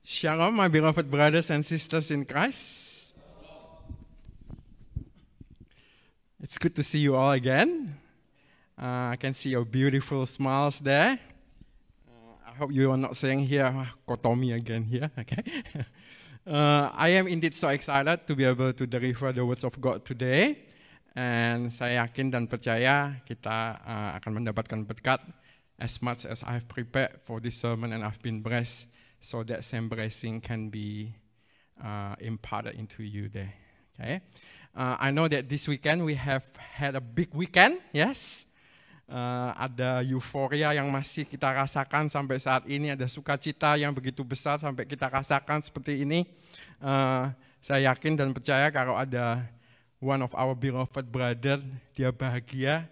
Shalom, my beloved brothers and sisters in Christ. It's good to see you all again. I can see your beautiful smiles there. I hope you are not saying here, Kotomi again here, okay? I am indeed so excited to be able to deliver the words of God today. And saya yakin dan percaya kita akan mendapatkan berkat as much as I have prepared for this sermon and I've been blessed. So that same blessing can be imparted into you there. Okay, I know that this weekend we have had a big weekend. Yes, ada euforia yang masih kita rasakan sampai saat ini. Ada sukacita yang begitu besar sampai kita rasakan seperti ini. Saya yakin dan percaya kalau ada one of our beloved brother dia bahagia,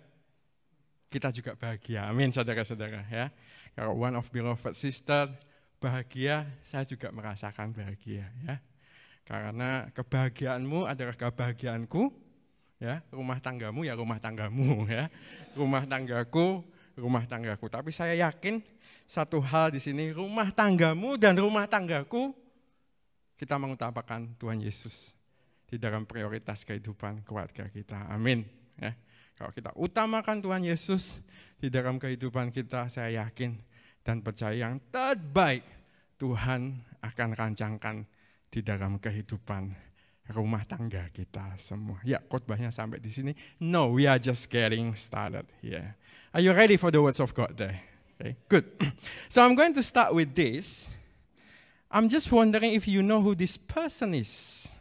kita juga bahagia. Amin, saudara-saudara. Ya, kalau one of beloved sister bahagia, saya juga merasakan bahagia, ya. Karena kebahagiaanmu adalah kebahagiaanku, ya. Rumah tanggamu ya rumah tanggamu, ya. Rumah tanggaku. Tapi saya yakin satu hal di sini, rumah tanggamu dan rumah tanggaku, kita mengutamakan Tuhan Yesus di dalam prioritas kehidupan keluarga kita. Amin. Ya. Kalau kita utamakan Tuhan Yesus di dalam kehidupan kita, saya yakin dan percaya yang terbaik Tuhan akan rancangkan di dalam kehidupan rumah tangga kita semua. Ya, khotbahnya sampai di sini. No, we are just getting started here. Are you ready for the words of God there? Okay, good. So I'm going to start with this. I'm just wondering if you know who this person is.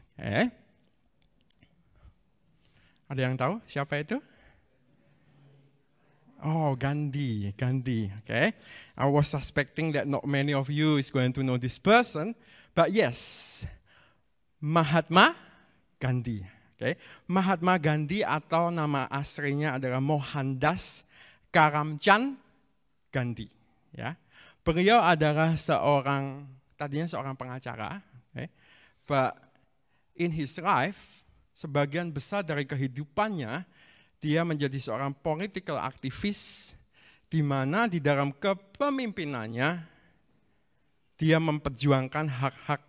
Ada yang tahu siapa itu? Oh, Gandhi, okay. I was suspecting that not many of you is going to know this person, but yes, Mahatma Gandhi, okay. Mahatma Gandhi atau nama aslinya adalah Mohandas Karamchand Gandhi, ya. Beliau adalah tadinya seorang pengacara, okay. But in his life, sebagian besar dari kehidupannya dia menjadi seorang political aktivis di mana di dalam kepemimpinannya dia memperjuangkan hak-hak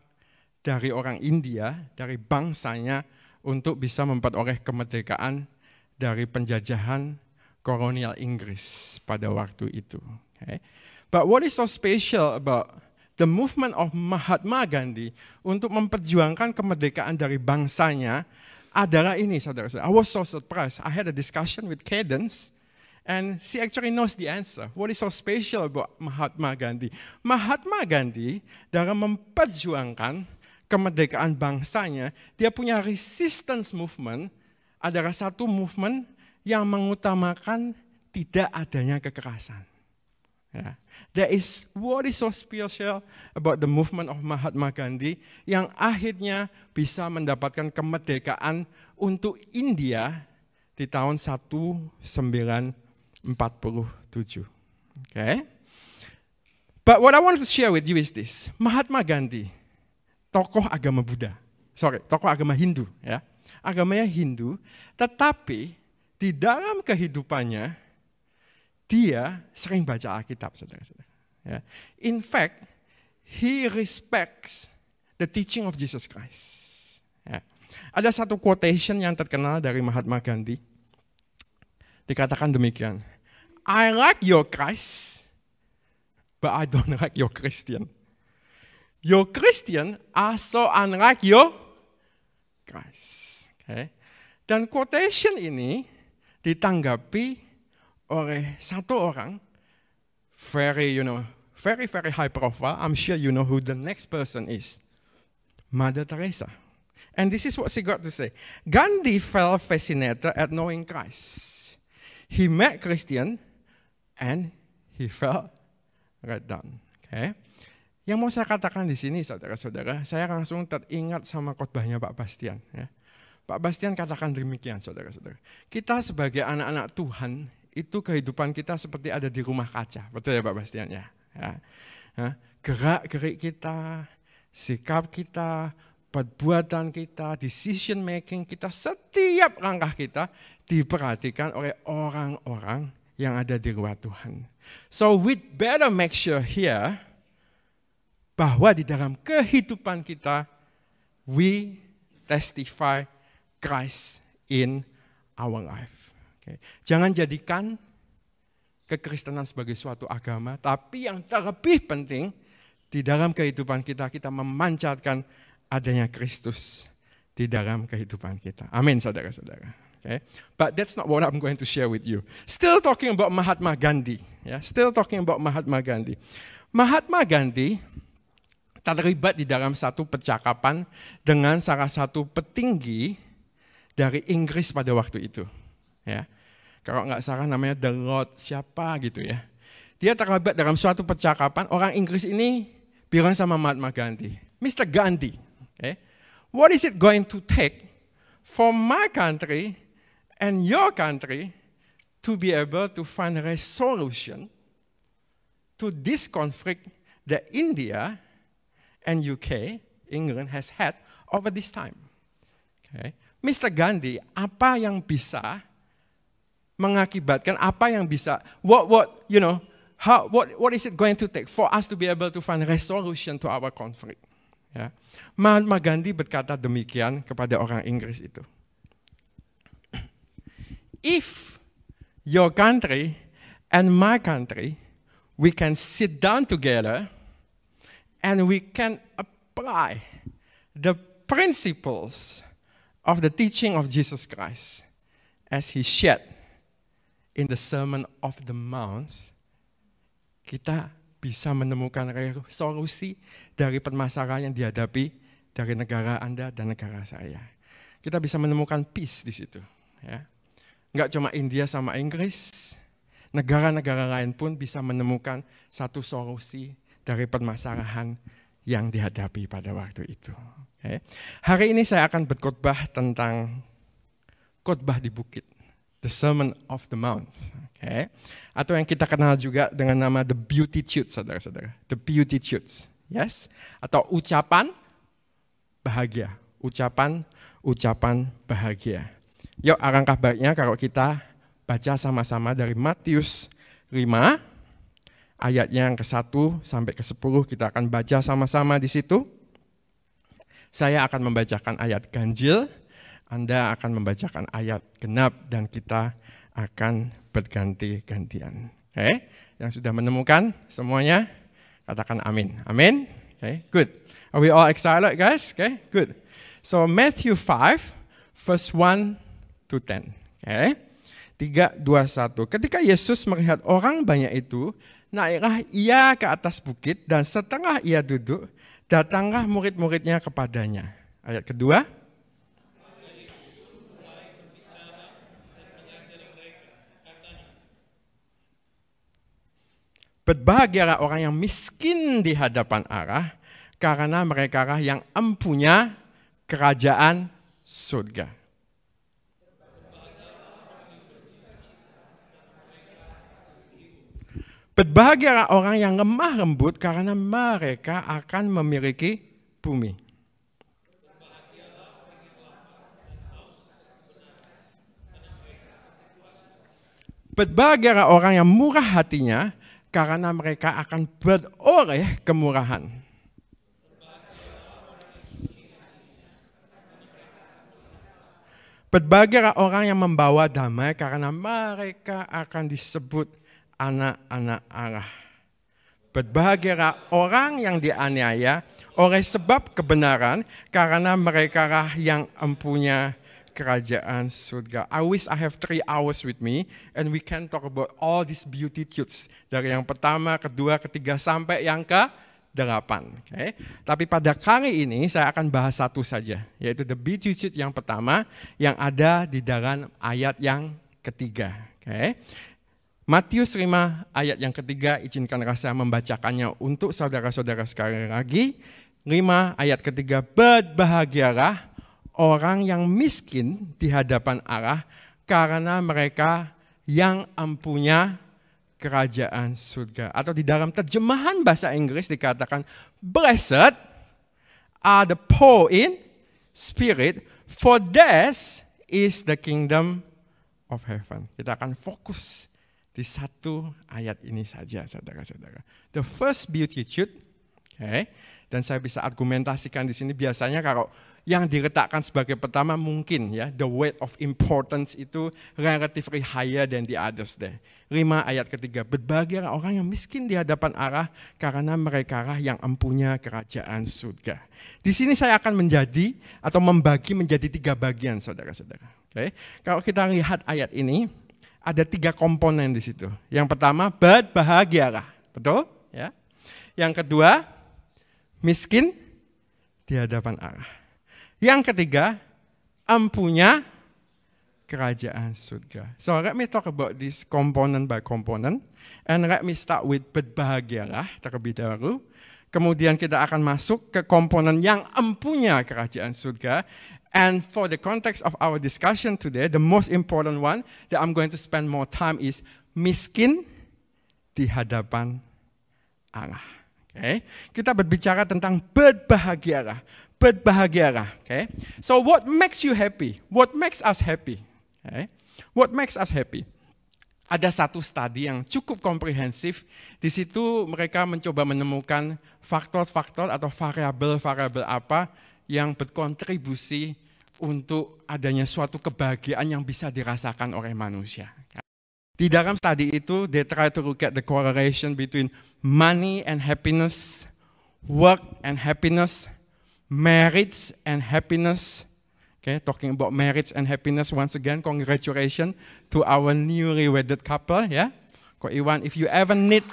dari orang India, dari bangsanya untuk bisa memperoleh kemerdekaan dari penjajahan kolonial Inggris pada waktu itu. Okay. But what is so special about the movement of Mahatma Gandhi untuk memperjuangkan kemerdekaan dari bangsanya adalah ini, saudara-saudara. I was so surprised. I had a discussion with Cadence, and she actually knows the answer. What is so special about Mahatma Gandhi? Mahatma Gandhi dalam memperjuangkan kemerdekaan bangsanya, dia punya resistance movement, adalah satu movement yang mengutamakan tidak adanya kekerasan. Yeah. That is what is so special about the movement of Mahatma Gandhi yang akhirnya bisa mendapatkan kemerdekaan untuk India di tahun 1947. Okay. But what I want to share with you is this. Mahatma Gandhi, tokoh agama Hindu, ya. Agamanya Hindu, tetapi di dalam kehidupannya dia sering baca Alkitab, saudara-saudara. Ya. In fact, he respects the teaching of Jesus Christ. Ya. Ada satu quotation yang terkenal dari Mahatma Gandhi. Dikatakan demikian, I like your Christ, but I don't like your Christian. Your Christian are so unlike your Christ. Okay. Dan quotation ini ditanggapi oleh satu orang, very high profile. I'm sure you know who the next person is. Mother Teresa. And this is what she got to say. Gandhi felt fascinated at knowing Christ. He met Christian and he felt right down. Okay. Yang mau saya katakan di sini, saudara-saudara, saya langsung teringat sama khotbahnya Pak Bastian. Ya. Pak Bastian katakan demikian, saudara-saudara. Kita sebagai anak-anak Tuhan, itu kehidupan kita seperti ada di rumah kaca. Betul ya Pak Bastian? Ya. Gerak-gerik kita, sikap kita, perbuatan kita, decision making kita, setiap langkah kita diperhatikan oleh orang-orang yang ada di luar Tuhan. So we better make sure here bahwa di dalam kehidupan kita, we testify Christ in our life. Okay. Jangan jadikan kekristenan sebagai suatu agama, tapi yang terlebih penting, di dalam kehidupan kita, kita memancarkan adanya Kristus di dalam kehidupan kita. Amin, saudara-saudara. Okay. But that's not what I'm going to share with you. Still talking about Mahatma Gandhi. Still talking about Mahatma Gandhi. Mahatma Gandhi terlibat di dalam satu percakapan dengan salah satu petinggi dari Inggris pada waktu itu. Ya. Kalau nggak salah namanya The Lord siapa gitu ya. Dia terlibat dalam suatu percakapan, orang Inggris ini bilang sama Mahatma Gandhi, Mr. Gandhi, okay, what is it going to take for my country and your country to be able to find a solution to this conflict that India and UK, England has had over this time. Okay. Mr. Gandhi, apa yang bisa mengakibatkan, apa yang bisa, what is it going to take for us to be able to find a resolution to our conflict? Ya. Mahatma Gandhi berkata demikian kepada orang Inggris itu. If your country and my country, we can sit down together and we can apply the principles of the teaching of Jesus Christ as he shared in the Sermon of the Mount, kita bisa menemukan solusi dari permasalahan yang dihadapi dari negara Anda dan negara saya. Kita bisa menemukan peace di situ. Ya. Nggak cuma India sama Inggris, negara-negara lain pun bisa menemukan satu solusi dari permasalahan yang dihadapi pada waktu itu. Okay. Hari ini saya akan berkhotbah tentang khotbah di bukit. The Sermon of the Mount, okay. Atau yang kita kenal juga dengan nama The Beatitudes, saudara-saudara. The Beatitudes, yes. Atau ucapan bahagia, ucapan bahagia. Yuk, alangkah baiknya kalau kita baca sama-sama dari Matius 5, ayatnya yang ke-1 sampai ke-10, kita akan baca sama-sama di situ. Saya akan membacakan ayat ganjil, Anda akan membacakan ayat genap dan kita akan berganti-gantian. Okay? Yang sudah menemukan semuanya, katakan amin. Amin. Okay, good. Are we all excited, guys? Okay, good. So Matthew 5, verse 1 to 10. Okay? 3, 2, 1. Ketika Yesus melihat orang banyak itu, naiklah ia ke atas bukit dan setelah ia duduk, datanglah murid-muridnya kepadanya. Ayat kedua. Berbahagialah orang yang miskin di hadapan Allah, karena mereka yang empunya kerajaan surga. Berbahagialah orang yang lemah lembut, karena mereka akan memiliki bumi. Berbahagialah orang yang murah hatinya, karena mereka akan beroleh kemurahan. Berbahagialah orang yang membawa damai, karena mereka akan disebut anak-anak Allah. Berbahagialah orang yang dianiaya oleh sebab kebenaran, karena mereka yang empunya kerajaan surga. I wish I have 3 hours with me and we can talk about all these beatitudes. Dari yang pertama, kedua, ketiga, sampai yang ke-8. Okay? Tapi pada kali ini saya akan bahas satu saja, yaitu the beatitude yang pertama yang ada di dalam ayat yang ketiga. Okay? Matius 5 ayat yang ketiga, izinkanlah saya membacakannya untuk saudara-saudara sekali lagi. 5 ayat ketiga, berbahagialah orang yang miskin di hadapan Allah, karena mereka yang empunya kerajaan surga. Atau di dalam terjemahan bahasa Inggris dikatakan, blessed are the poor in spirit, for theirs is the kingdom of heaven. Kita akan fokus di satu ayat ini saja, saudara-saudara. The first beatitude, Okay. Dan saya bisa argumentasikan di sini biasanya kalau yang diletakkan sebagai pertama mungkin ya, the weight of importance itu relatively higher than the others deh. 5 ayat ketiga, berbahagialah orang yang miskin di hadapan Allah karena mereka lah yang empunya kerajaan surga. Di sini saya akan menjadi atau membagi menjadi 3 bagian saudara-saudara. Okay. Kalau kita lihat ayat ini, ada 3 komponen di situ. Yang pertama, berbahagialah, betul? Ya. Yang kedua, miskin di hadapan Allah. Yang ketiga, empunya kerajaan surga. So let me talk about this component by component. And let me start with berbahagialah terlebih dahulu. Kemudian kita akan masuk ke komponen yang empunya kerajaan surga. And for the context of our discussion today, the most important one that I'm going to spend more time is miskin di hadapan Allah. Okay. Kita berbicara tentang berbahagialah. Berbahagialah. Okay. So what makes you happy? What makes us happy? Okay. What makes us happy? Ada satu studi yang cukup komprehensif. Di situ mereka mencoba menemukan faktor-faktor atau variabel-variabel apa yang berkontribusi untuk adanya suatu kebahagiaan yang bisa dirasakan oleh manusia. Di dalam studi itu, they try to look at the correlation between money and happiness, work and happiness, marriage and happiness. Okay, talking about marriage and happiness once again, congratulations to our newly wedded couple. Yeah, Ko Iwan, if you ever need,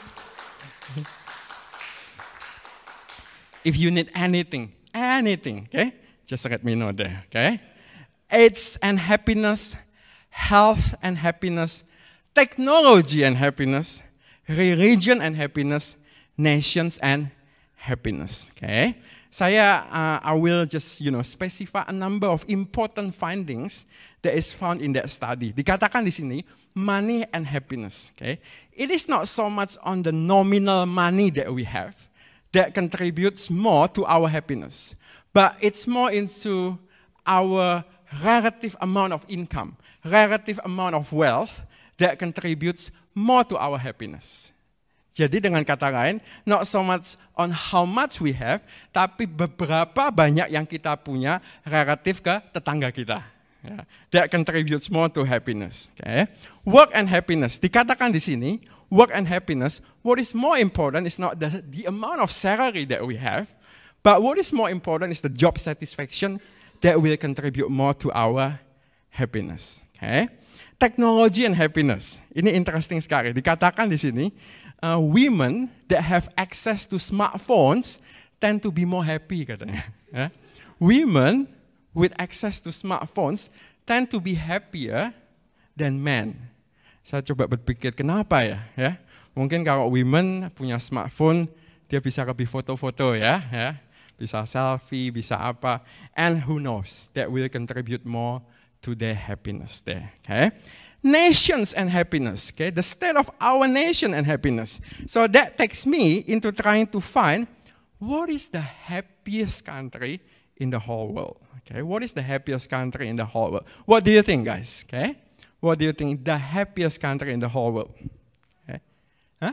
if you need anything, okay, just let me know there. Okay, AIDS and happiness, health and happiness, technology and happiness, religion and happiness, nations and happiness. Okay, I will just specify a number of important findings that is found in that study. Dikatakan di sini money and happiness. Okay, it is not so much on the nominal money that we have that contributes more to our happiness, but it's more into our relative amount of income, relative amount of wealth that contributes more to our happiness. Jadi dengan kata lain, not so much on how much we have, tapi beberapa banyak yang kita punya relatif ke tetangga kita. Yeah. That contributes more to happiness. Okay. Work and happiness. Dikatakan di sini, work and happiness, what is more important is not the amount of salary that we have, but what is more important is the job satisfaction that will contribute more to our happiness. Okay. Technology and happiness. Ini interesting sekali. Dikatakan di sini, women that have access to smartphones tend to be more happy katanya. Yeah. Women with access to smartphones tend to be happier than men. Saya coba berpikir kenapa ya? Ya. Mungkin kalau women punya smartphone, dia bisa lebih foto-foto ya. Bisa selfie, bisa apa. And who knows, that will contribute more to their happiness there. Okay? Nations and happiness, okay? The state of our nation and happiness. So that takes me into trying to find what is the happiest country in the whole world. Okay, what is the happiest country in the whole world? What do you think, guys? Okay, what do you think the happiest country in the whole world? Okay. Huh?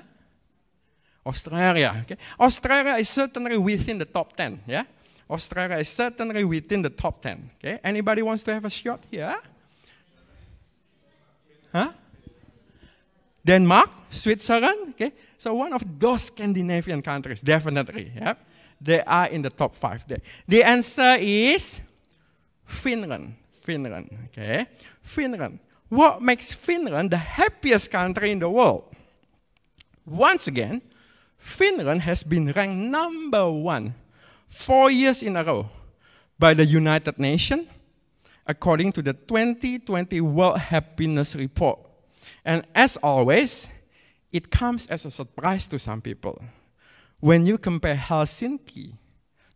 Australia. Okay, Australia is certainly within the top 10. Yeah, Australia is certainly within the top 10. Okay, anybody wants to have a shot here? Huh? Denmark, Switzerland, okay? So one of those Scandinavian countries, definitely, yeah? They are in the top 5 there. The answer is Finland, okay? Finland. What makes Finland the happiest country in the world? Once again, Finland has been ranked number 1 4 years in a row by the United Nations, according to the 2020 World Happiness Report. And as always, it comes as a surprise to some people. When you compare Helsinki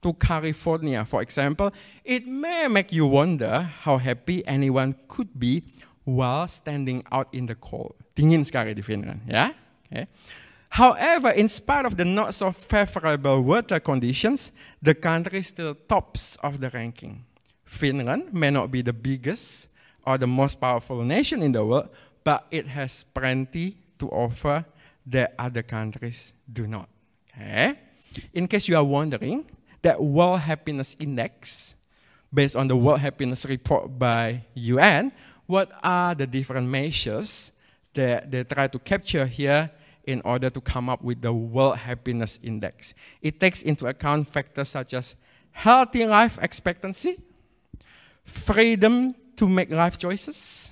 to California, for example, it may make you wonder how happy anyone could be while standing out in the cold. Dingin sekali di Finland, ya? Okay. However, in spite of the not so favorable weather conditions, the country still tops of the ranking. Finland may not be the biggest or the most powerful nation in the world, but it has plenty to offer that other countries do not. Okay? In case you are wondering, that World Happiness Index, based on the World Happiness Report by UN, what are the different measures that they try to capture here in order to come up with the World Happiness Index? It takes into account factors such as healthy life expectancy, freedom to make life choices,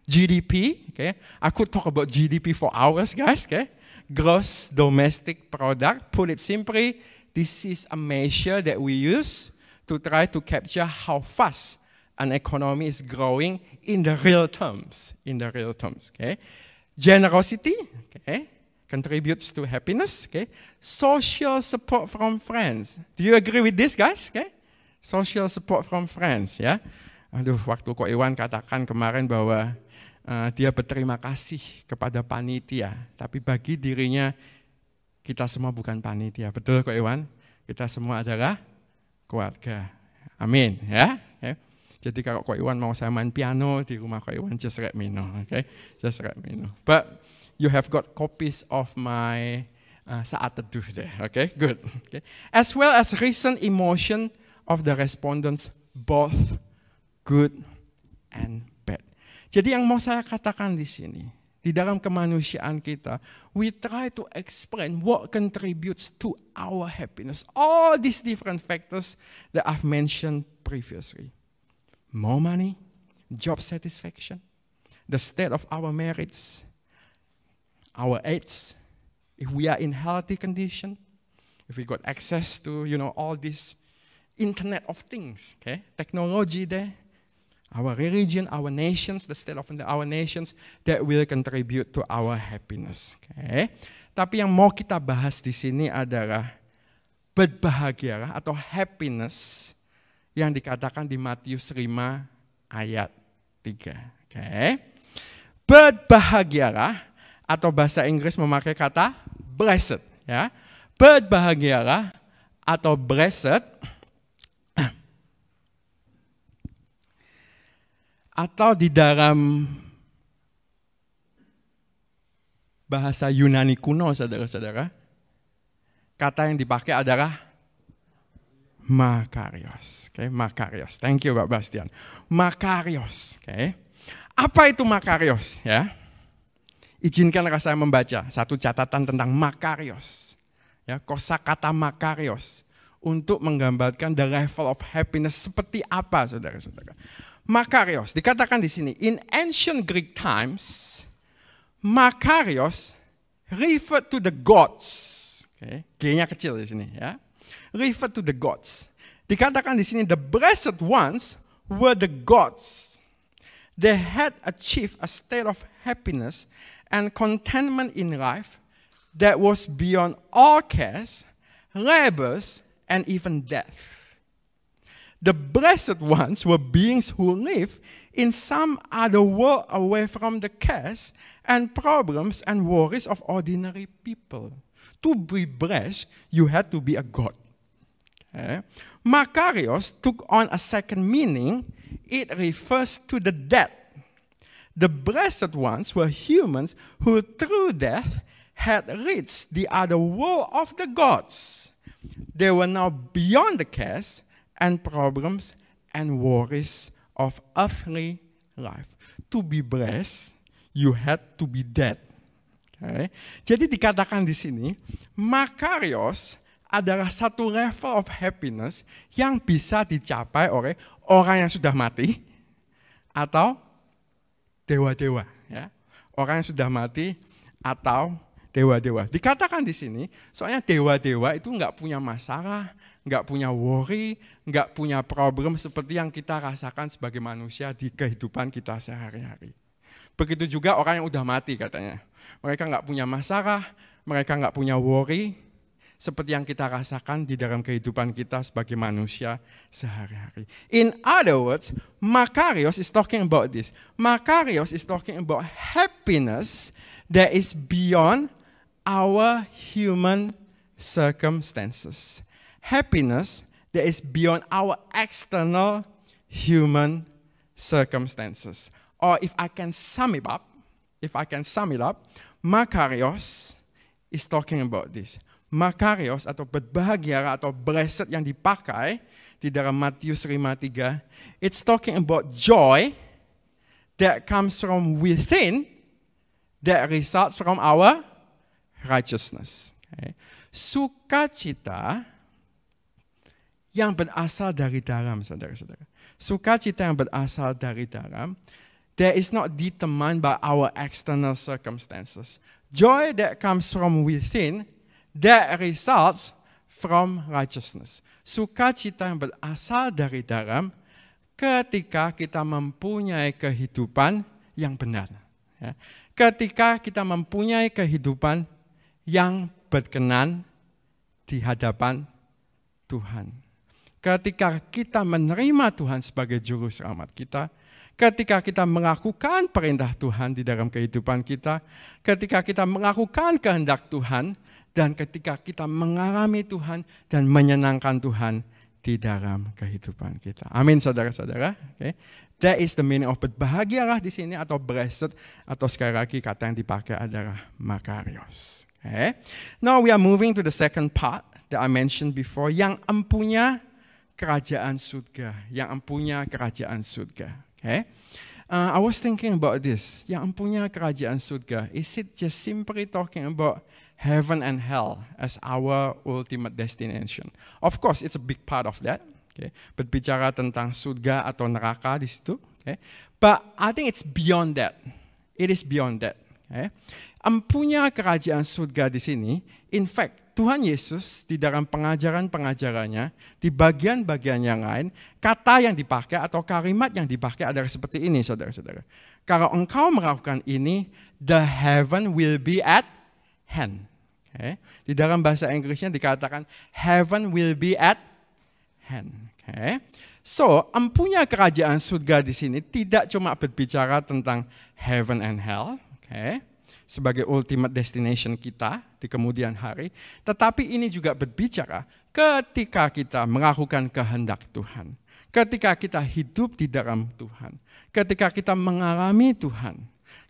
GDP, okay? I could talk about GDP for hours, guys, okay? Gross domestic product. Put it simply, this is a measure that we use to try to capture how fast an economy is growing in the real terms, okay? Generosity, okay, contributes to happiness, okay? Social support from friends. Do you agree with this, guys? Okay? Social support from friends, ya. Aduh, waktu Ko Iwan katakan kemarin bahwa dia berterima kasih kepada panitia, tapi bagi dirinya kita semua bukan panitia. Betul, Ko Iwan? Kita semua adalah keluarga. Amin, ya. Okay? Jadi kalau Ko Iwan mau saya main piano di rumah Ko Iwan, just let me know, okay? Just let me know. But you have got copies of my saat teduh there, okay? Good. Okay? As well as recent emotion of the respondents, both good and bad. Jadi yang mau saya katakan di sini, di dalam kemanusiaan kita, we try to explain what contributes to our happiness. All these different factors that I've mentioned previously. More money, job satisfaction, the state of our marriage, our age, if we are in healthy condition, if we got access to, all this Internet of Things, okay? Technology there, our religion, our nations, the state of our nations, that will contribute to our happiness, okay? Tapi yang mau kita bahas di sini adalah berbahagialah atau happiness yang dikatakan di Matius 5 ayat 3, okay? Berbahagialah atau bahasa Inggris memakai kata blessed, ya. Berbahagialah atau blessed atau di dalam bahasa Yunani kuno, saudara-saudara, kata yang dipakai adalah makarios. Okay, makarios. Thank you, Pak Bastian. Makarios. Okay. Apa itu makarios? Ya, izinkan saya membaca satu catatan tentang makarios. Ya, kosakata makarios untuk menggambarkan the level of happiness seperti apa, saudara-saudara. Makarios dikatakan di sini, in ancient Greek times, makarios referred to the gods. Okay. G-nya kecil di sini, ya. Referred to the gods. Dikatakan di sini, the blessed ones were the gods. They had achieved a state of happiness and contentment in life that was beyond all cares, labors, and even death. The blessed ones were beings who live in some other world away from the cares and problems and worries of ordinary people. To be blessed, you had to be a god. Okay. Makarios took on a second meaning. It refers to the dead. The blessed ones were humans who through death had reached the other world of the gods. They were now beyond the cares and problems and worries of earthly life. To be blessed, you had to be dead. Okay. Jadi dikatakan di sini, makarios adalah satu level of happiness yang bisa dicapai oleh orang yang sudah mati atau dewa-dewa. Ya. Orang yang sudah mati atau dewa-dewa. Dikatakan di sini, soalnya dewa-dewa itu nggak punya masalah, nggak punya worry, nggak punya problem seperti yang kita rasakan sebagai manusia di kehidupan kita sehari-hari. Begitu juga orang yang udah mati katanya. Mereka nggak punya masalah, mereka nggak punya worry, seperti yang kita rasakan di dalam kehidupan kita sebagai manusia sehari-hari. In other words, Makarios is talking about this. Makarios is talking about happiness that is beyond our human circumstances. Happiness that is beyond our external human circumstances. Or if I can sum it up, Makarios is talking about this. Makarios atau berbahagia atau blessed yang dipakai di dalam Matius 5:3, it's talking about joy that comes from within, that results from our righteousness. Okay. Sukacita yang berasal dari dalam, saudara-saudara. Sukacita yang berasal dari dalam, that is not determined by our external circumstances. Joy that comes from within, that results from righteousness. Sukacita yang berasal dari dalam ketika kita mempunyai kehidupan yang benar. Ya. Ketika kita mempunyai kehidupan yang berkenan di hadapan Tuhan. Ketika kita menerima Tuhan sebagai juru selamat kita, ketika kita melakukan perintah Tuhan di dalam kehidupan kita, ketika kita melakukan kehendak Tuhan, dan ketika kita mengalami Tuhan dan menyenangkan Tuhan di dalam kehidupan kita. Amin, saudara-saudara. Okay. That is the meaning of berbahagialah di sini atau blessed, atau sekali lagi kata yang dipakai adalah makarios. Okay. Now we are moving to the second part that I mentioned before, yang empunya kerajaan surga, yang empunya kerajaan surga. Okay. I was thinking about this, yang empunya kerajaan surga. Is it just simply talking about heaven and hell as our ultimate destination? Of course, it's a big part of that. Okay. Berbicara tentang surga atau neraka di situ. Okay. But I think it's beyond that. It is beyond that. Okay. Empunya kerajaan surga di sini, in fact, Tuhan Yesus di dalam pengajaran-pengajarannya, di bagian-bagian yang lain, kata yang dipakai atau kalimat yang dipakai adalah seperti ini, saudara-saudara. Kalau engkau melakukan ini, the heaven will be at hand. Okay. Di dalam bahasa Inggrisnya dikatakan heaven will be at hand. Okay. So, empunya kerajaan surga di sini tidak cuma berbicara tentang heaven and hell, okay, sebagai ultimate destination kita di kemudian hari, tetapi ini juga berbicara ketika kita melakukan kehendak Tuhan, ketika kita hidup di dalam Tuhan, ketika kita mengalami Tuhan,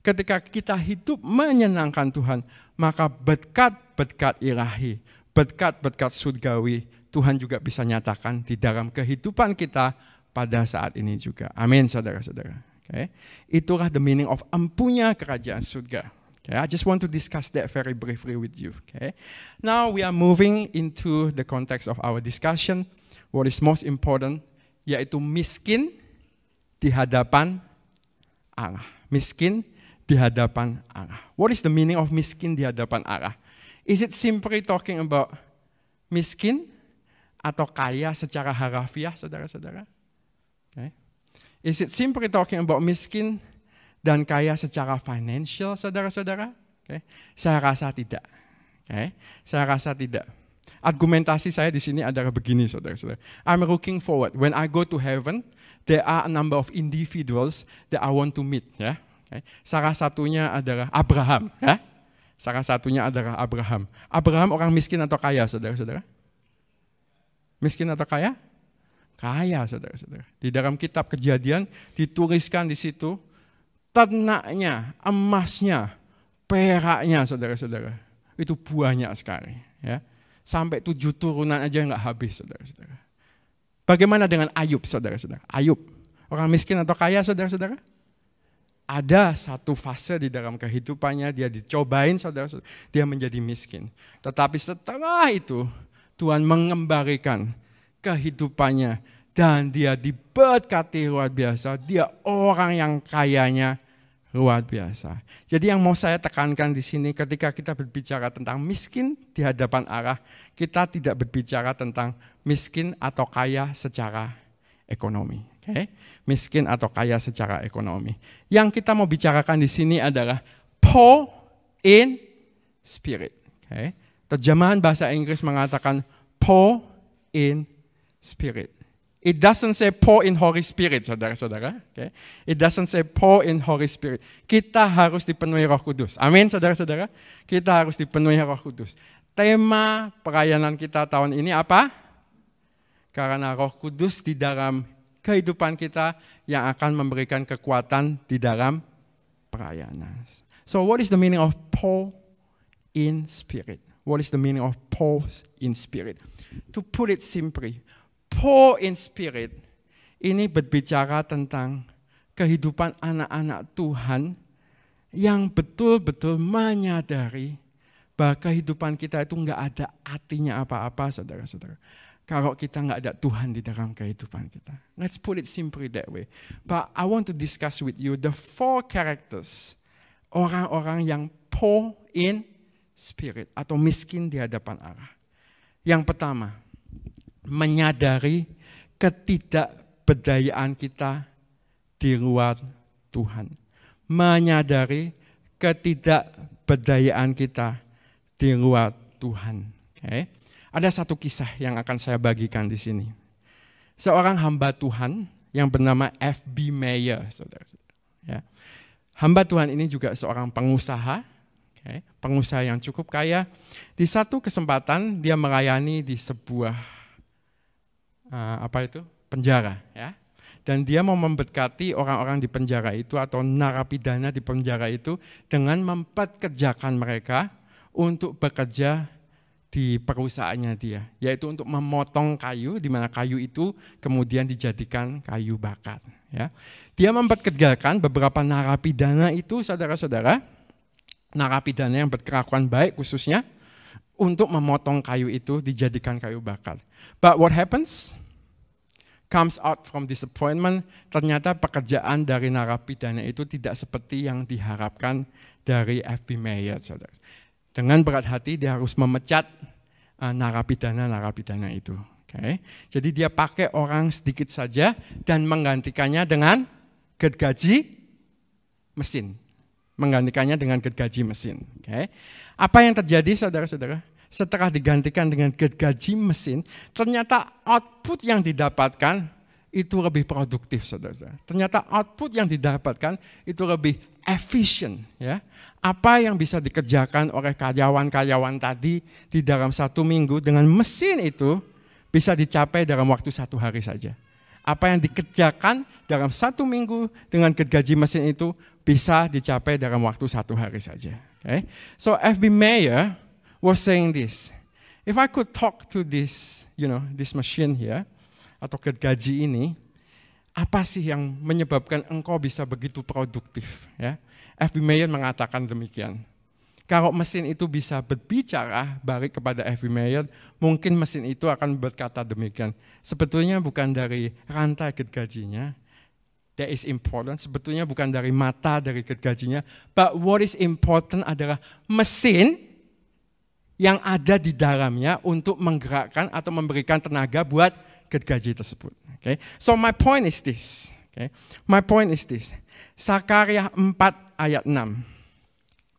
ketika kita hidup menyenangkan Tuhan, maka berkat-berkat ilahi, berkat-berkat surgawi, Tuhan juga bisa nyatakan di dalam kehidupan kita pada saat ini juga. Amin, saudara-saudara. Okay. Itulah the meaning of empunya kerajaan surga. Okay. I just want to discuss that very briefly with you. Okay. Now we are moving into the context of our discussion. What is most important, yaitu miskin di hadapan Allah. Miskin di hadapan Allah. What is the meaning of miskin di hadapan Allah? Is it simply talking about miskin atau kaya secara harafiah, saudara-saudara? Okay. Is it simply talking about miskin dan kaya secara financial, saudara-saudara? Okay. Saya rasa tidak. Okay. Saya rasa tidak. Argumentasi saya di sini adalah begini, saudara-saudara. I'm looking forward. When I go to heaven, there are a number of individuals that I want to meet. Ya. Okay. Salah satunya adalah Abraham. Ya. Salah satunya adalah Abraham. Abraham orang miskin atau kaya, saudara-saudara? Miskin atau kaya? Kaya, saudara-saudara. Di dalam kitab Kejadian dituliskan di situ ternaknya, emasnya, peraknya, saudara-saudara. Itu banyak sekali. Ya. Sampai 7 turunan aja nggak habis, saudara-saudara. Bagaimana dengan Ayub, saudara-saudara? Ayub, orang miskin atau kaya, saudara-saudara? Ada satu fase di dalam kehidupannya, dia dicobain, saudara-saudara, dia menjadi miskin. Tetapi setelah itu, Tuhan mengembalikan kehidupannya dan dia diberkati luar biasa. Dia orang yang kayanya luar biasa. Jadi yang mau saya tekankan di sini, ketika kita berbicara tentang miskin di hadapan Allah, kita tidak berbicara tentang miskin atau kaya secara ekonomi. Okay? Miskin atau kaya secara ekonomi. Yang kita mau bicarakan di sini adalah poor in spirit. Okay? Terjemahan bahasa Inggris mengatakan poor in spirit. It doesn't say poor in Holy Spirit, saudara-saudara. Okay? It doesn't say poor in Holy Spirit. Kita harus dipenuhi Roh Kudus. Amin, saudara-saudara. Kita harus dipenuhi Roh Kudus. Tema pelayanan kita tahun ini apa? Karena Roh Kudus di dalam kehidupan kita yang akan memberikan kekuatan di dalam pelayanan. So what is the meaning of poor in spirit? what is the meaning of poor in spirit? To put it simply, poor in spirit ini berbicara tentang kehidupan anak-anak Tuhan yang betul-betul menyadari bahwa kehidupan kita itu nggak ada artinya apa-apa, saudara-saudara. Kalau kita nggak ada Tuhan di dalam kehidupan kita. Let's put it simply that way. But I want to discuss with you the 4 characters orang-orang yang poor in spirit atau miskin di hadapan Allah. Yang pertama, menyadari ketidakberdayaan kita di luar Tuhan. Menyadari ketidakberdayaan kita di luar Tuhan. Okay? Ada satu kisah yang akan saya bagikan di sini. Seorang hamba Tuhan yang bernama F.B. Meyer, saudara-saudara. Ya. Hamba Tuhan ini juga seorang pengusaha, okay, pengusaha yang cukup kaya. Di satu kesempatan dia melayani di sebuah penjara, ya. Dan dia mau memberkati orang-orang di penjara itu atau narapidana di penjara itu dengan mempekerjakan mereka untuk bekerja di perusahaannya dia, yaitu untuk memotong kayu, di mana kayu itu kemudian dijadikan kayu bakar. Ya. Dia mempekerjakan beberapa narapidana itu, saudara-saudara, narapidana yang berkelakuan baik khususnya, untuk memotong kayu itu dijadikan kayu bakar. But what happens? Comes out from disappointment, ternyata pekerjaan dari narapidana itu tidak seperti yang diharapkan dari F.B. Meyer, saudara. Dengan berat hati dia harus memecat narapidana itu. Okay. Jadi dia pakai orang sedikit saja dan menggantikannya dengan gergaji mesin. Menggantikannya dengan gergaji mesin. Okay. Apa yang terjadi, saudara-saudara? Setelah digantikan dengan gergaji mesin, ternyata output yang didapatkan itu lebih produktif, saudara-saudara. Ternyata output yang didapatkan itu lebih efisien, ya. Apa yang bisa dikerjakan oleh karyawan-karyawan tadi di dalam 1 minggu dengan mesin itu bisa dicapai dalam waktu 1 hari saja. Apa yang dikerjakan dalam 1 minggu dengan gergaji mesin itu bisa dicapai dalam waktu 1 hari saja. Okay? So F.B. Meyer was saying this. If I could talk to this, this machine here atau gergaji ini, apa sih yang menyebabkan engkau bisa begitu produktif? Ya, F.B. Meyer mengatakan demikian. Kalau mesin itu bisa berbicara balik kepada F.B. Meyer, mungkin mesin itu akan berkata demikian. Sebetulnya bukan dari rantai gergajinya, that is important. Sebetulnya bukan dari mata dari gergajinya, but what is important adalah mesin yang ada di dalamnya untuk menggerakkan atau memberikan tenaga buat gergaji tersebut. Okay. So my point is this. Okay. My point is this. Sakarya 4 ayat 6.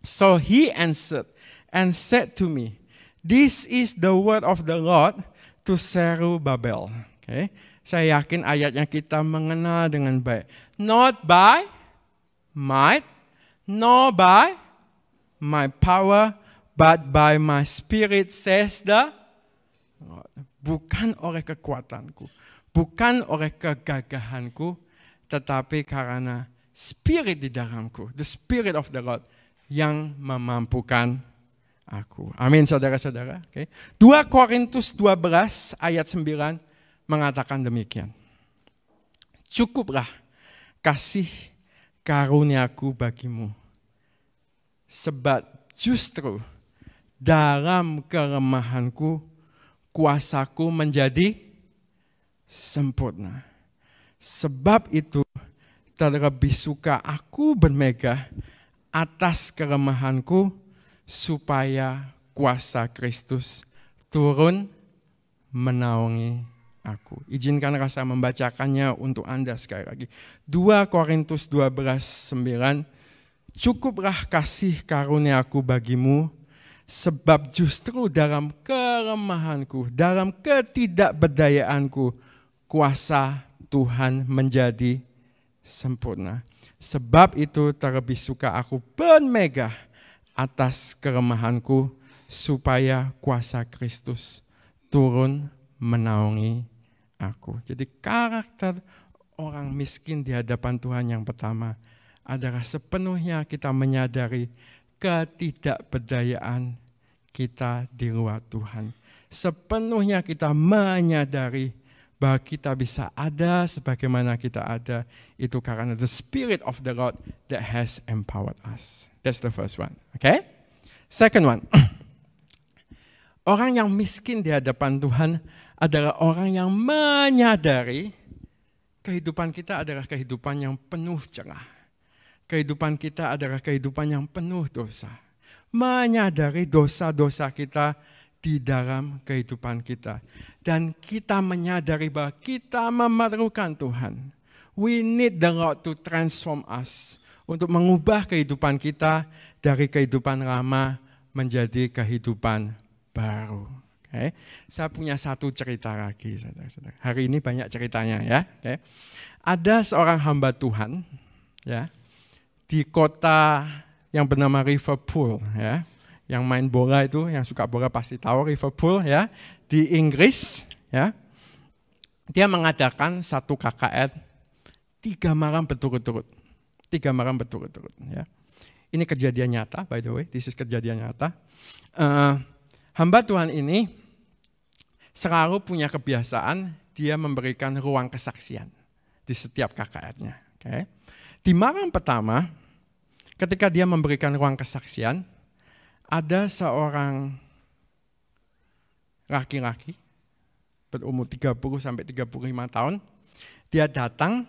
So he answered and said to me, this is the word of the Lord to Zerubbabel. Okay. Saya yakin ayatnya kita mengenal dengan baik. Not by might, nor by my power, but by my spirit, says the Lord. Bukan oleh kekuatanku, bukan oleh kegagahanku, tetapi karena spirit di dalamku, the spirit of the Lord, yang memampukan aku. Amin, saudara-saudara. Okay. 2 Korintus 12 ayat 9 mengatakan demikian. Cukuplah kasih karuniaku bagimu, sebab justru dalam kelemahanku kuasaku menjadi sempurna. Sebab itu terlebih suka aku bermegah atas kelemahanku, supaya kuasa Kristus turun menaungi aku. Izinkanlah saya membacakannya untuk Anda sekali lagi. 2 Korintus 12:9. Cukuplah kasih karuniaku bagimu, sebab justru dalam kelemahanku, dalam ketidakberdayaanku, kuasa Tuhan menjadi sempurna. Sebab itu terlebih suka aku bermegah atas kelemahanku, supaya kuasa Kristus turun menaungi aku. Jadi karakter orang miskin di hadapan Tuhan yang pertama adalah sepenuhnya kita menyadari ketidakberdayaan kita di luar Tuhan. Sepenuhnya kita menyadari bahwa kita bisa ada sebagaimana kita ada, itu karena the Spirit of the Lord that has empowered us. That's the first one. Okay? Second one. Orang yang miskin di hadapan Tuhan adalah orang yang menyadari kehidupan kita adalah kehidupan yang penuh celah. Kehidupan kita adalah kehidupan yang penuh dosa. Menyadari dosa-dosa kita di dalam kehidupan kita. Dan kita menyadari bahwa kita memerlukan Tuhan. We need the Lord to transform us. Untuk mengubah kehidupan kita dari kehidupan lama menjadi kehidupan baru. Okay. Saya punya satu cerita lagi, saudara-saudara. Hari ini banyak ceritanya ya. Okay. Ada seorang hamba Tuhan ya, di kota yang bernama Liverpool ya. Yang main bola itu, yang suka bola pasti tahu Liverpool ya, di Inggris ya. Dia mengadakan satu KKR 3 malam berturut-turut. 3 malam berturut-turut ya. Ini kejadian nyata, by the way, this is kejadian nyata. Hamba Tuhan ini selalu punya kebiasaan dia memberikan ruang kesaksian di setiap KKR-nya. Okay. Di malam pertama, ketika dia memberikan ruang kesaksian, ada seorang laki-laki berumur 30 sampai 35 tahun. Dia datang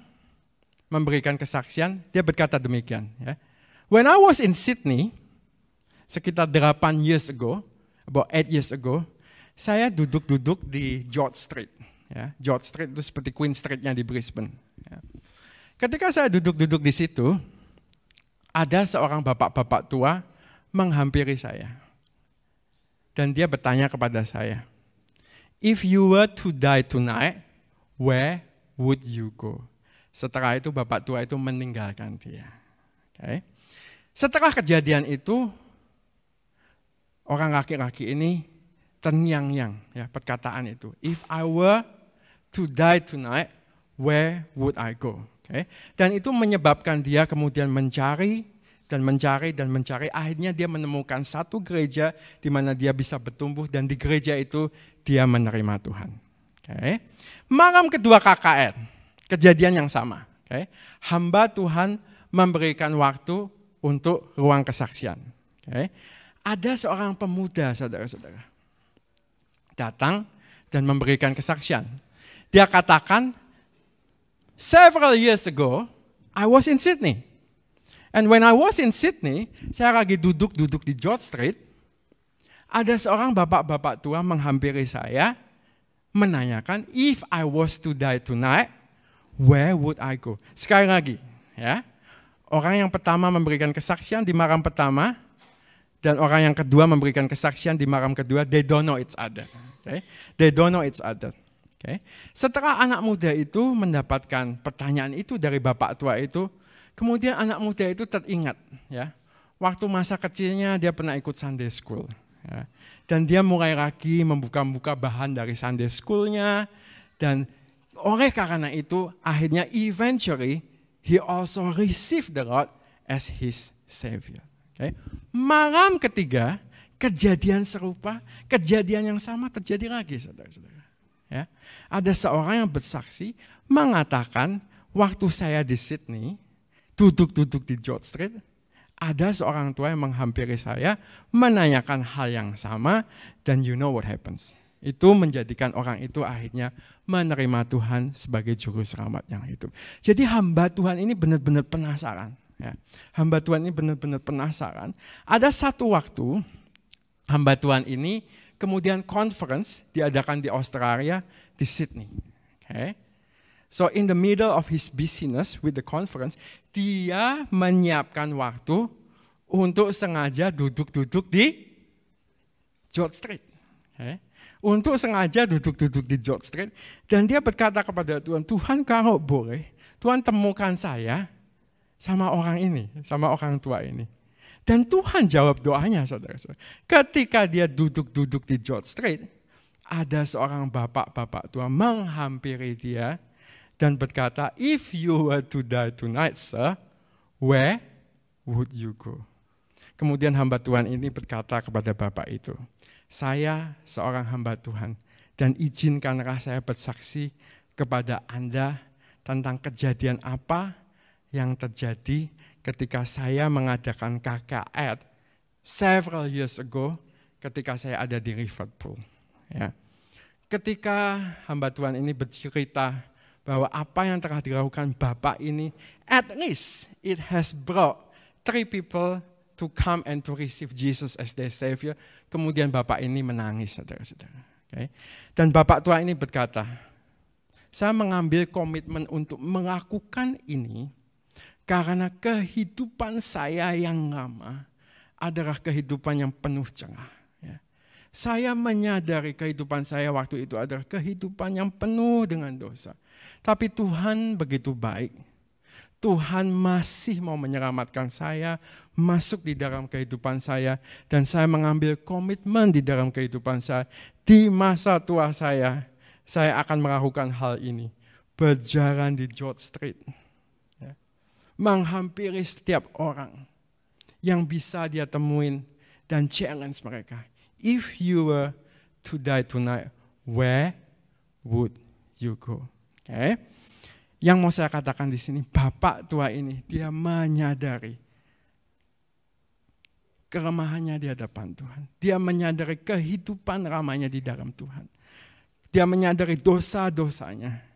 memberikan kesaksian, dia berkata demikian. Ya. When I was in Sydney, sekitar 8 years ago, about 8 years ago, saya duduk-duduk di George Street. Ya. George Street itu seperti Queen Street-nya di Brisbane. Ya. Ketika saya duduk-duduk di situ, ada seorang bapak-bapak tua menghampiri saya. Dan dia bertanya kepada saya, if you were to die tonight, where would you go? Setelah itu bapak tua itu meninggalkan dia. Okay. Setelah kejadian itu, orang laki-laki ini terngiang-ngiang ya, perkataan itu. If I were to die tonight, where would I go? Okay. Dan itu menyebabkan dia kemudian mencari, akhirnya dia menemukan satu gereja di mana dia bisa bertumbuh, dan di gereja itu dia menerima Tuhan. Okay. Malam kedua KKR, kejadian yang sama. Okay. Hamba Tuhan memberikan waktu untuk ruang kesaksian. Okay. Ada seorang pemuda, saudara-saudara, datang dan memberikan kesaksian. Dia katakan, several years ago, I was in Sydney. And when I was in Sydney, saya lagi duduk-duduk di George Street, ada seorang bapak-bapak tua menghampiri saya, menanyakan, if I was to die tonight, where would I go? Sekali lagi, ya, orang yang pertama memberikan kesaksian di malam pertama, dan orang yang kedua memberikan kesaksian di malam kedua, they don't know each other. Okay? They don't know each other. Okay? Setelah anak muda itu mendapatkan pertanyaan itu dari bapak tua itu, kemudian anak muda itu teringat, ya, waktu masa kecilnya dia pernah ikut Sunday School. Ya, dan dia mulai lagi membuka-buka bahan dari Sunday School-nya. Dan oleh karena itu, akhirnya eventually, he also received the Lord as his Savior. Okay. Malam ketiga, kejadian serupa, kejadian yang sama terjadi lagi, saudara-saudara. Ya, ada seorang yang bersaksi mengatakan, waktu saya di Sydney, duduk-duduk di George Street, ada seorang tua yang menghampiri saya, menanyakan hal yang sama, dan you know what happens. Itu menjadikan orang itu akhirnya menerima Tuhan sebagai juru selamat yang hidup. Jadi hamba Tuhan ini benar-benar penasaran. Ya. Hamba Tuhan ini benar-benar penasaran. Ada satu waktu, hamba Tuhan ini kemudian conference diadakan di Australia, di Sydney. Okay. So in the middle of his busyness with the conference, dia menyiapkan waktu untuk sengaja duduk-duduk di George Street. Okay. Untuk sengaja duduk-duduk di George Street. Dan dia berkata kepada Tuhan, Tuhan kalau boleh, Tuhan temukan saya sama orang ini, sama orang tua ini. Dan Tuhan jawab doanya, saudara-saudara. Ketika dia duduk-duduk di George Street, ada seorang bapak-bapak tua menghampiri dia, dan berkata, if you were to die tonight, sir, where would you go? Kemudian hamba Tuhan ini berkata kepada bapak itu, saya seorang hamba Tuhan dan izinkanlah saya bersaksi kepada Anda tentang kejadian apa yang terjadi ketika saya mengadakan KKR several years ago ketika saya ada di Liverpool. Ya. Ketika hamba Tuhan ini bercerita bahwa apa yang telah dilakukan Bapak ini, at least it has brought 3 people to come and to receive Jesus as their Savior. Kemudian Bapak ini menangis, saudara-saudara. Okay. Dan Bapak Tuhan ini berkata, saya mengambil komitmen untuk melakukan ini karena kehidupan saya yang lama adalah kehidupan yang penuh celah. Ya. Saya menyadari kehidupan saya waktu itu adalah kehidupan yang penuh dengan dosa. Tapi Tuhan begitu baik. Tuhan masih mau menyelamatkan saya, masuk di dalam kehidupan saya, dan saya mengambil komitmen di dalam kehidupan saya. Di masa tua saya akan melakukan hal ini. Berjalan di George Street. Ya. Menghampiri setiap orang yang bisa dia temuin dan challenge mereka. If you were to die tonight, where would you go? Okay. Yang mau saya katakan di sini, Bapak tua ini dia menyadari kelemahannya di hadapan Tuhan. Dia menyadari kehidupan ramanya di dalam Tuhan. Dia menyadari dosa-dosanya.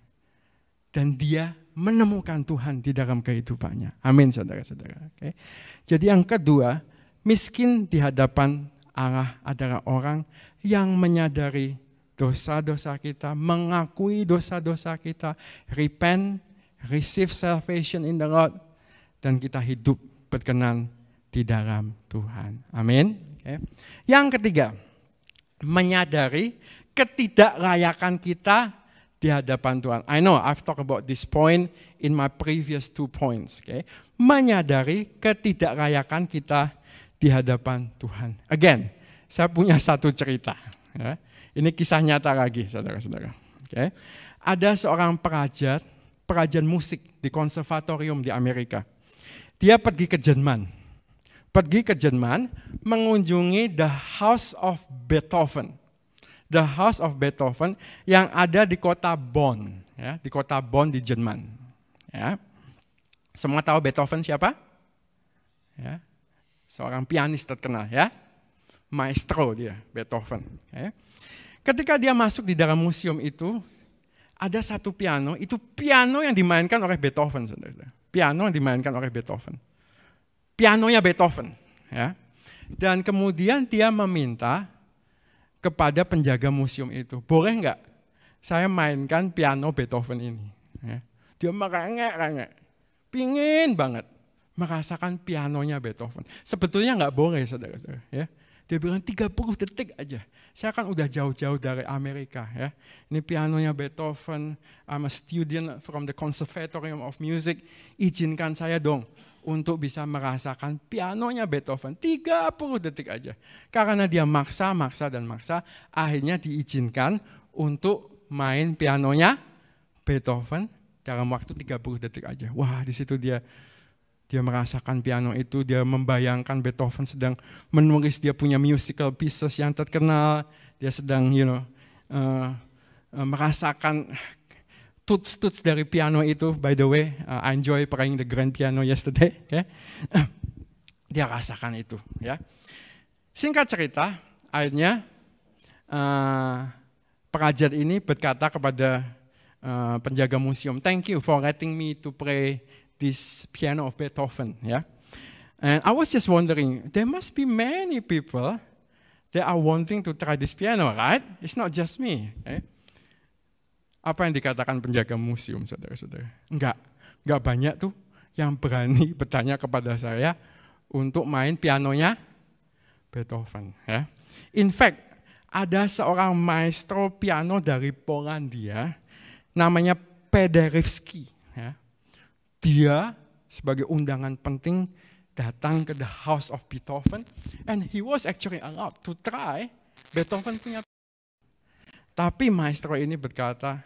Dan dia menemukan Tuhan di dalam kehidupannya. Amin, saudara-saudara. Okay. Jadi yang kedua, miskin di hadapan Allah adalah orang yang menyadari dosa-dosa kita, mengakui dosa-dosa kita, repent, receive salvation in the Lord, dan kita hidup berkenan di dalam Tuhan. Amin. Okay. Yang ketiga, menyadari ketidaklayakan kita di hadapan Tuhan. I know I've talked about this point in my previous 2 points. Okay. Menyadari ketidaklayakan kita di hadapan Tuhan. Again, saya punya satu cerita. Ya. Ini kisah nyata lagi, saudara-saudara. Okay. Ada seorang pelajar musik di konservatorium di Amerika. Dia pergi ke Jerman. Mengunjungi The House of Beethoven. The House of Beethoven yang ada di kota Bonn. Ya, di kota Bonn di Jerman. Ya. Semua tahu Beethoven siapa? Ya. Seorang pianis terkenal, ya. Maestro dia, Beethoven. Ya. Ketika dia masuk di dalam museum itu, ada satu piano, itu piano yang dimainkan oleh Beethoven, saudara. Piano yang dimainkan oleh Beethoven. Pianonya Beethoven. Ya. Dan kemudian dia meminta kepada penjaga museum itu, boleh nggak saya mainkan piano Beethoven ini? Ya. Dia merengek-rengek, pingin banget merasakan pianonya Beethoven. Sebetulnya nggak boleh, saudara-saudara. Ya. Dia bilang 30 detik aja. Saya kan udah jauh-jauh dari Amerika. Ya. Ini pianonya Beethoven, I'm a student from the Conservatorium of Music. Izinkan saya dong untuk bisa merasakan pianonya Beethoven. 30 detik aja. Karena dia maksa, akhirnya diizinkan untuk main pianonya Beethoven dalam waktu 30 detik aja. Wah, di situ dia merasakan piano itu, dia membayangkan Beethoven sedang menulis, dia punya musical pieces yang terkenal, dia sedang merasakan tuts dari piano itu. By the way, I enjoy playing the grand piano yesterday. Okay? Dia rasakan itu. Ya. Singkat cerita, akhirnya pelajar ini berkata kepada penjaga museum, thank you for letting me to play this piano of Beethoven. Yeah? And I was just wondering, there must be many people that are wanting to try this piano, right? It's not just me. Okay? Apa yang dikatakan penjaga museum, saudara-saudara? Enggak banyak tuh yang berani bertanya kepada saya untuk main pianonya Beethoven. Ya. In fact, ada seorang maestro piano dari Polandia, namanya Paderewski. Ya. Dia sebagai undangan penting datang ke the house of Beethoven, and he was actually allowed to try Beethoven punya. Tapi maestro ini berkata,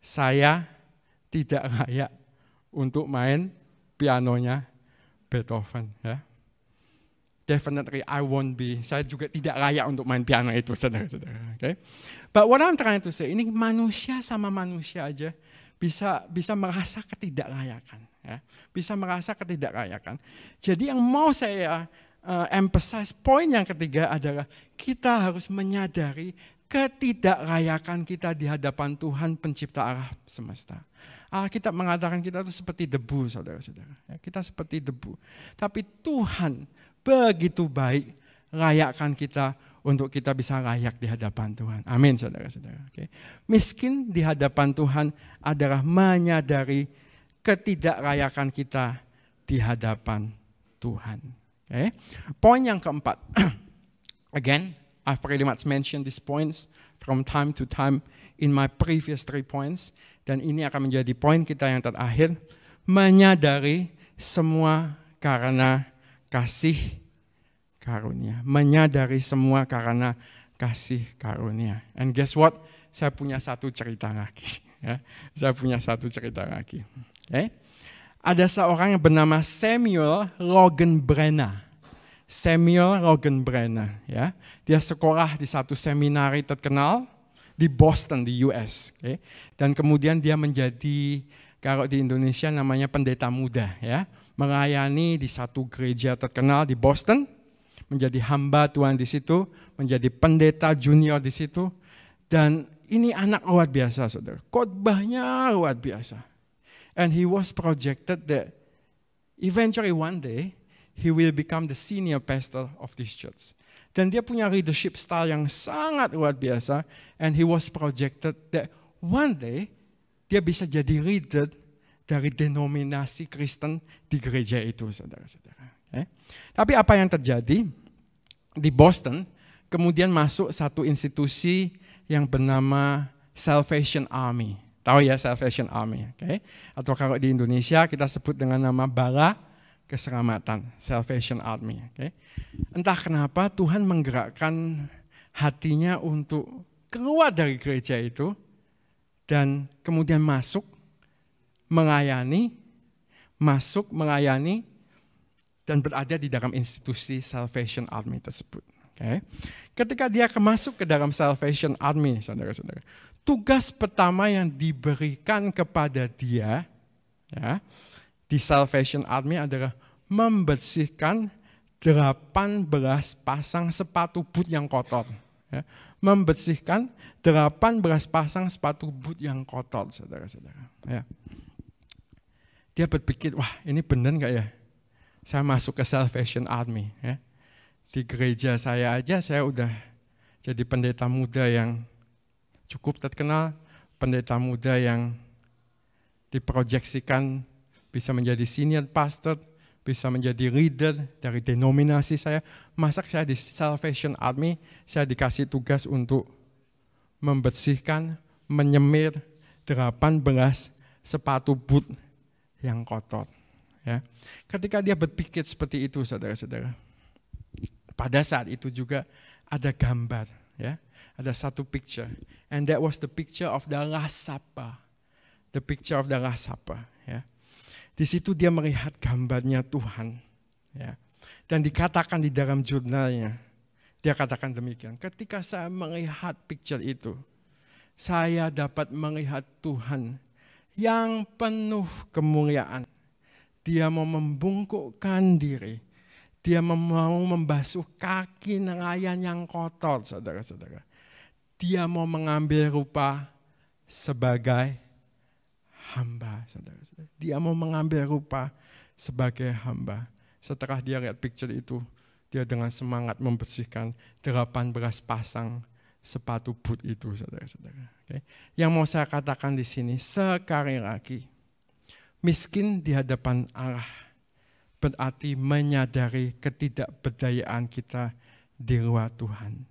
saya tidak layak untuk main pianonya Beethoven. Ya. definitely I won't be. Saya juga tidak layak untuk main piano itu, saudara-saudara. Okay? But what I'm trying to say, ini manusia sama manusia aja bisa merasa ketidaklayakan. Ya. Bisa merasa ketidaklayakan. Jadi yang mau saya emphasize, poin yang ketiga adalah kita harus menyadari ketidaklayakan kita di hadapan Tuhan pencipta alam semesta. Alkitab mengatakan kita itu seperti debu, saudara-saudara. Ya, kita seperti debu. Tapi Tuhan begitu baik layakkan kita untuk kita bisa layak di hadapan Tuhan. Amin, saudara-saudara. Okay. Miskin di hadapan Tuhan adalah menyadari ketidaklayakan kita di hadapan Tuhan. Okay. Poin yang keempat. Again, I've pretty much mentioned these points from time to time in my previous 3 points. Dan ini akan menjadi poin kita yang terakhir. Menyadari semua karena kasih karunia. Menyadari semua karena kasih karunia. And guess what? Saya punya satu cerita lagi. Ya. Saya punya satu cerita lagi. Okay. Ada seorang yang bernama Samuel Logan Brenner. Samuel Logan Brenner. Ya. Dia sekolah di satu seminari terkenal di Boston, di US. Okay. Dan kemudian dia menjadi, kalau di Indonesia namanya pendeta muda. Ya. Melayani di satu gereja terkenal di Boston. Menjadi hamba Tuhan di situ, menjadi pendeta junior di situ. Dan ini anak luar biasa, saudara. Khotbahnya luar biasa. And he was projected that eventually one day, he will become the senior pastor of this church. Dan dia punya leadership style yang sangat luar biasa. And he was projected that one day, dia bisa jadi leader dari denominasi Kristen di gereja itu, saudara-saudara. Okay. Tapi apa yang terjadi di Boston, kemudian masuk satu institusi yang bernama Salvation Army. Tahu ya Salvation Army, okay? Atau kalau di Indonesia kita sebut dengan nama Bala Keselamatan, Salvation Army. Okay? Entah kenapa Tuhan menggerakkan hatinya untuk keluar dari gereja itu dan kemudian masuk melayani dan berada di dalam institusi Salvation Army tersebut. Okay. Ketika dia masuk ke dalam Salvation Army, saudara-saudara, tugas pertama yang diberikan kepada dia ya, di Salvation Army adalah membersihkan 18 pasang sepatu boot yang kotor. Ya. Membersihkan 18 pasang sepatu boot yang kotor, saudara-saudara. Ya. Dia berpikir, wah ini benar nggak ya? Saya masuk ke Salvation Army. Ya. Di gereja saya aja saya udah jadi pendeta muda yang cukup terkenal, pendeta muda yang diproyeksikan bisa menjadi senior pastor, bisa menjadi leader dari denominasi saya. Masa saya di Salvation Army, saya dikasih tugas untuk membersihkan, menyemir 18 sepatu boot yang kotor. Ya. Ketika dia berpikir seperti itu, saudara-saudara, pada saat itu juga ada gambar, ya, ada satu picture, and that was the picture of the Last Supper, the picture of the Last Supper. Ya. Di situ dia melihat gambarnya Tuhan, ya, dan dikatakan di dalam jurnalnya, dia katakan demikian. Ketika saya melihat picture itu, saya dapat melihat Tuhan yang penuh kemuliaan. Dia mau membungkukkan diri. Dia mau membasuh kaki nelayan yang kotor, saudara-saudara. Dia mau mengambil rupa sebagai hamba, saudara-saudara. Dia mau mengambil rupa sebagai hamba. Setelah dia lihat picture itu, dia dengan semangat membersihkan 18 pasang sepatu boot itu, saudara-saudara. Okay. Yang mau saya katakan di sini sekali lagi, miskin di hadapan Allah berarti menyadari ketidakberdayaan kita di luar Tuhan.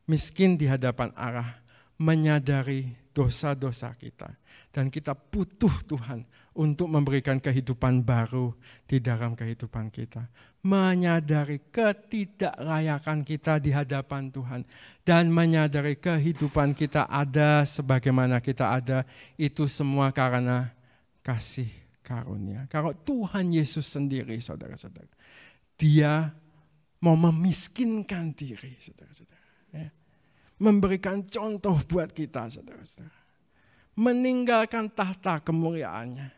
Miskin di hadapan Allah menyadari dosa-dosa kita. Dan kita butuh Tuhan untuk memberikan kehidupan baru di dalam kehidupan kita. Menyadari ketidaklayakan kita di hadapan Tuhan. Dan menyadari kehidupan kita ada sebagaimana kita ada. Itu semua karena kasih karunia. Kalau Tuhan Yesus sendiri, saudara-saudara, dia mau memiskinkan diri, saudara-saudara. Ya. Memberikan contoh buat kita, saudara-saudara. Meninggalkan tahta kemuliaannya,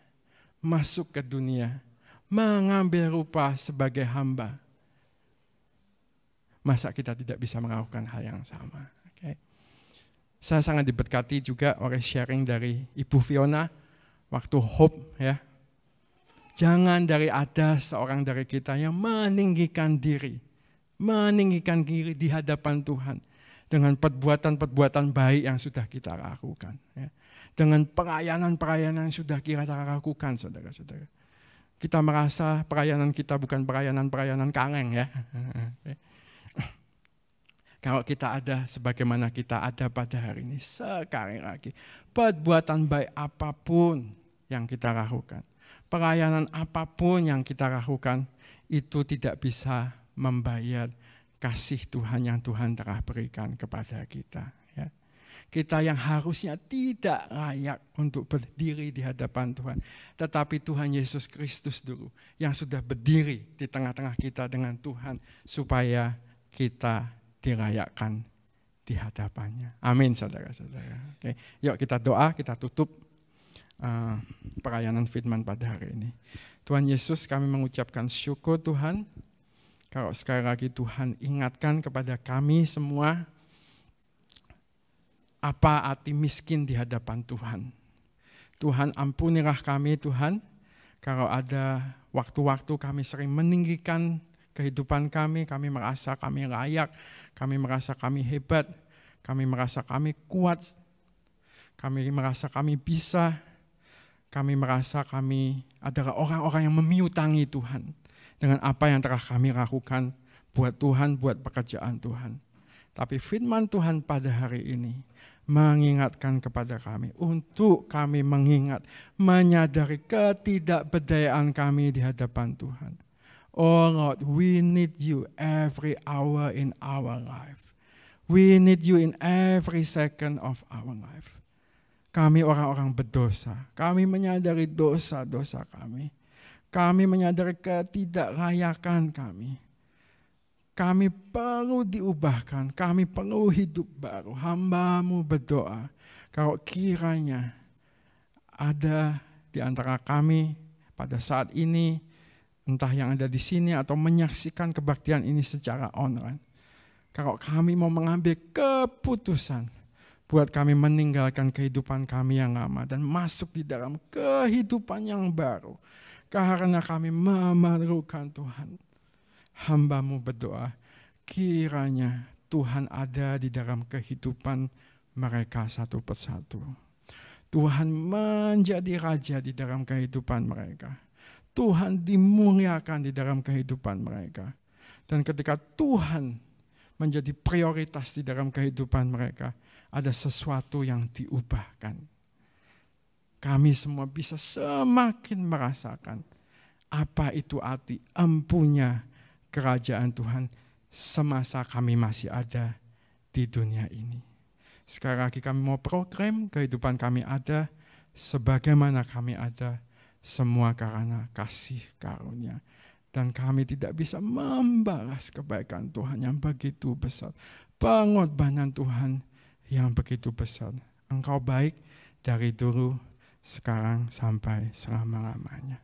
masuk ke dunia, mengambil rupa sebagai hamba. Masa kita tidak bisa melakukan hal yang sama? Okay. Saya sangat diberkati juga oleh sharing dari Ibu Fiona waktu Hope, ya. Jangan ada seorang dari kita yang meninggikan diri di hadapan Tuhan dengan perbuatan-perbuatan baik yang sudah kita lakukan, ya. Dengan pelayanan-pelayanan yang sudah kita lakukan, saudara-saudara. Kita merasa pelayanan kita bukan pelayanan kaleng, ya. Kalau kita ada sebagaimana kita ada pada hari ini, sekali lagi, perbuatan baik apapun yang kita lakukan, pelayanan apapun yang kita lakukan, itu tidak bisa membayar kasih Tuhan yang Tuhan telah berikan kepada kita. Ya. Kita yang harusnya tidak layak untuk berdiri di hadapan Tuhan. Tetapi Tuhan Yesus Kristus dulu yang sudah berdiri di tengah-tengah kita dengan Tuhan supaya kita dilayakkan di hadapannya. Amin, saudara-saudara. Oke, yuk kita doa, kita tutup pelayanan firman pada hari ini. Tuhan Yesus, kami mengucapkan syukur Tuhan. Kalau sekali lagi Tuhan ingatkan kepada kami semua, apa arti miskin di hadapan Tuhan. Tuhan ampunilah kami Tuhan, kalau ada waktu-waktu kami sering meninggikan kehidupan kami merasa kami layak, kami merasa kami hebat, kami merasa kami kuat, kami merasa kami bisa, kami merasa kami adalah orang-orang yang memiutangi Tuhan dengan apa yang telah kami lakukan buat Tuhan, buat pekerjaan Tuhan. Tapi firman Tuhan pada hari ini mengingatkan kepada kami untuk kami mengingat, menyadari ketidakberdayaan kami di hadapan Tuhan. Oh Lord, we need you every hour in our life. We need you in every second of our life. Kami orang-orang berdosa. Kami menyadari dosa-dosa kami. Kami menyadari ketidaklayakan kami. Kami perlu diubahkan. Kami perlu hidup baru. Hamba-Mu berdoa. Kalau kiranya ada di antara kami pada saat ini, entah yang ada di sini atau menyaksikan kebaktian ini secara online. Kalau kami mau mengambil keputusan buat kami meninggalkan kehidupan kami yang lama dan masuk di dalam kehidupan yang baru. Karena kami memerlukan Tuhan. Hamba-Mu berdoa, kiranya Tuhan ada di dalam kehidupan mereka satu persatu. Tuhan menjadi raja di dalam kehidupan mereka. Tuhan dimuliakan di dalam kehidupan mereka. Dan ketika Tuhan menjadi prioritas di dalam kehidupan mereka, ada sesuatu yang diubahkan. Kami semua bisa semakin merasakan apa itu arti empunya kerajaan Tuhan semasa kami masih ada di dunia ini. Sekali lagi kami mau program kehidupan kami ada sebagaimana kami ada, semua karena kasih karunia. Dan kami tidak bisa membalas kebaikan Tuhan yang begitu besar. Pengorbanan Tuhan yang begitu besar. Engkau baik dari dulu, sekarang, sampai selama-lamanya.